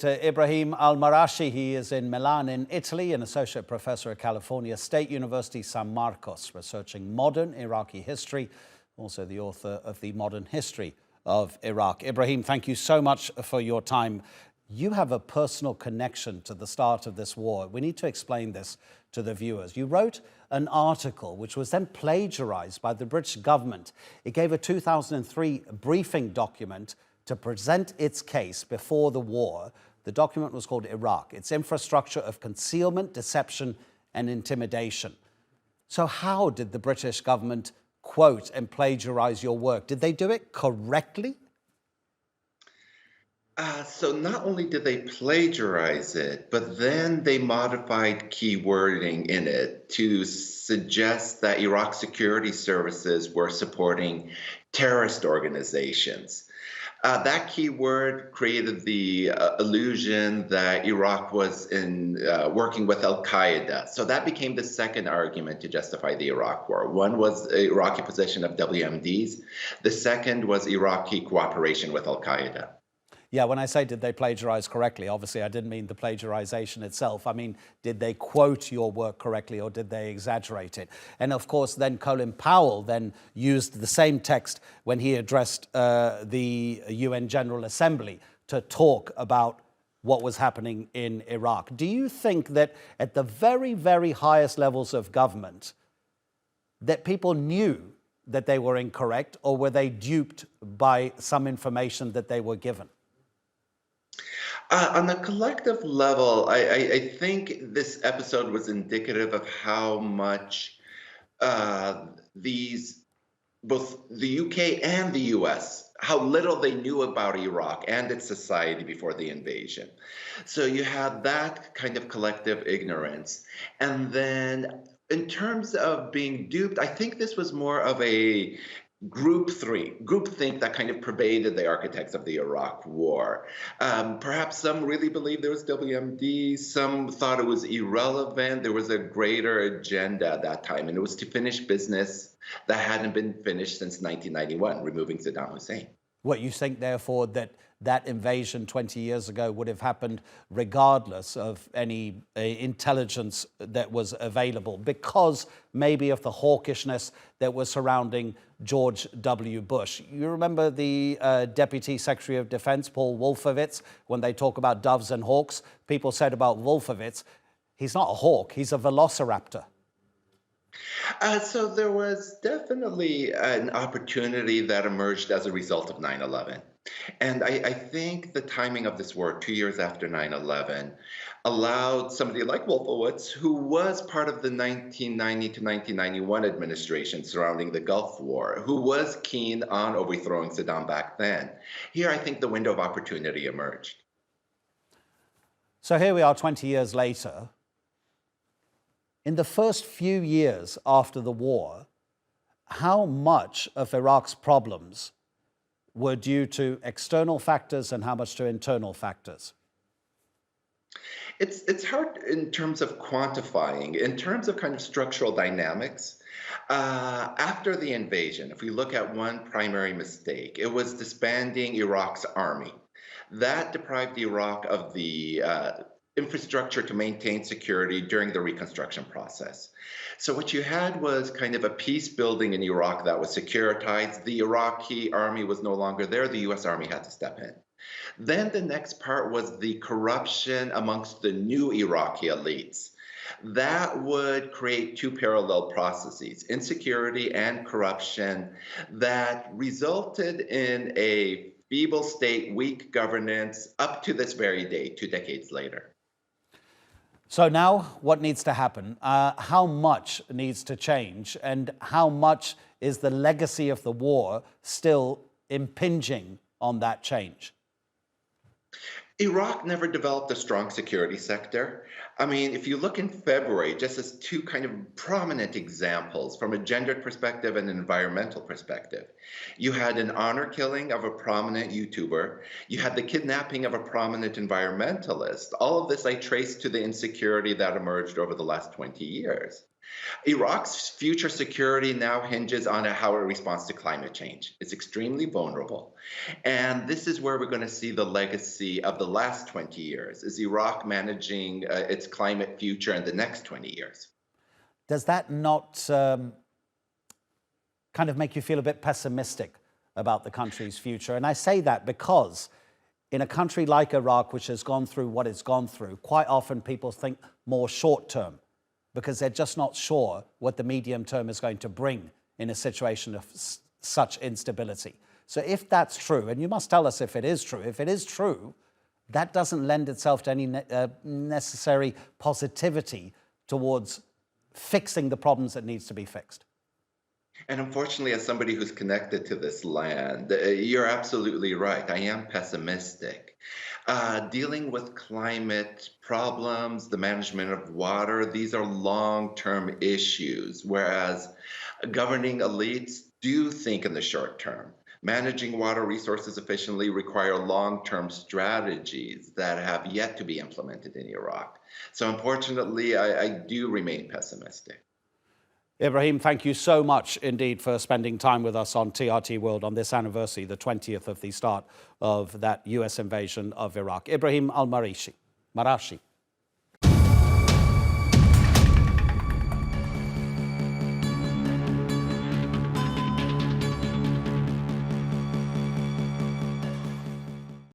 to Ibrahim al Marashi. He is in Milan, in Italy, an associate professor at California State University, San Marcos, researching modern Iraqi history, also the author of The Modern History of Iraq. Ibrahim, thank you so much for your time. You have a personal connection to the start of this war. We need to explain this to the viewers. You wrote an article which was then plagiarized by the British government. It gave a 2003 briefing document to present its case before the war. The document was called Iraq, its infrastructure of concealment, deception, and intimidation. So how did the British government quote and plagiarize your work? Did they do it correctly? So not only did they plagiarize it, but then they modified key wording in it to suggest that Iraq security services were supporting terrorist organizations. That key word created the illusion that Iraq was working with Al Qaeda. So that became the second argument to justify the Iraq war. One was Iraqi possession of WMDs. The second was Iraqi cooperation with Al Qaeda. Yeah, when I say did they plagiarize correctly, obviously I didn't mean the plagiarization itself. I mean, did they quote your work correctly or did they exaggerate it? And of course, then Colin Powell then used the same text when he addressed the UN General Assembly to talk about what was happening in Iraq. Do you think that at the very, very highest levels of government, that people knew that they were incorrect, or were they duped by some information that they were given? On a collective level, I think this episode was indicative of how much both the UK and the US, how little they knew about Iraq and its society before the invasion. So you had that kind of collective ignorance. And then in terms of being duped, I think this was more of a groupthink that kind of pervaded the architects of the Iraq war. Perhaps some really believed there was WMD, some thought it was irrelevant. There was a greater agenda at that time, and it was to finish business that hadn't been finished since 1991, removing Saddam Hussein. What, you think, therefore, that invasion 20 years ago would have happened regardless of any intelligence that was available, because maybe of the hawkishness that was surrounding George W. Bush? You remember the Deputy Secretary of Defense, Paul Wolfowitz, when they talk about doves and hawks? People said about Wolfowitz, he's not a hawk, he's a velociraptor. So there was definitely an opportunity that emerged as a result of 9/11. And I think the timing of this war, 2 years after 9/11, allowed somebody like Wolfowitz, who was part of the 1990 to 1991 administration surrounding the Gulf War, who was keen on overthrowing Saddam back then. Here, I think the window of opportunity emerged. So here we are 20 years later. In the first few years after the war, how much of Iraq's problems were due to external factors and how much to internal factors? It's hard in terms of quantifying. In terms of kind of structural dynamics, after the invasion, if we look at one primary mistake, it was disbanding Iraq's army. That deprived Iraq of the infrastructure to maintain security during the reconstruction process. So what you had was kind of a peace building in Iraq that was securitized. The Iraqi army was no longer there. The US Army had to step in. Then the next part was the corruption amongst the new Iraqi elites. That would create two parallel processes, insecurity and corruption, that resulted in a feeble state, weak governance up to this very day, 2 decades later. So now what needs to happen? How much needs to change? And how much is the legacy of the war still impinging on that change? Iraq never developed a strong security sector. I mean, if you look in February, just as two kind of prominent examples from a gendered perspective and an environmental perspective, you had an honor killing of a prominent YouTuber. You had the kidnapping of a prominent environmentalist. All of this I trace to the insecurity that emerged over the last 20 years. Iraq's future security now hinges on how it responds to climate change. It's extremely vulnerable. And this is where we're going to see the legacy of the last 20 years. Is Iraq managing its climate future in the next 20 years? Does that not kind of make you feel a bit pessimistic about the country's future? And I say that because in a country like Iraq, which has gone through what it's gone through, quite often people think more short term because they're just not sure what the medium term is going to bring in a situation of such instability. So if that's true, and you must tell us if it is true, that doesn't lend itself to any necessary positivity towards fixing the problems that needs to be fixed. And unfortunately, as somebody who's connected to this land, you're absolutely right. I am pessimistic. Dealing with climate problems, the management of water, these are long-term issues, whereas governing elites do think in the short term. Managing water resources efficiently require long-term strategies that have yet to be implemented in Iraq. So unfortunately, I do remain pessimistic. Ibrahim, thank you so much indeed for spending time with us on TRT World on this anniversary, the 20th of the start of that US invasion of Iraq. Ibrahim al Marashi.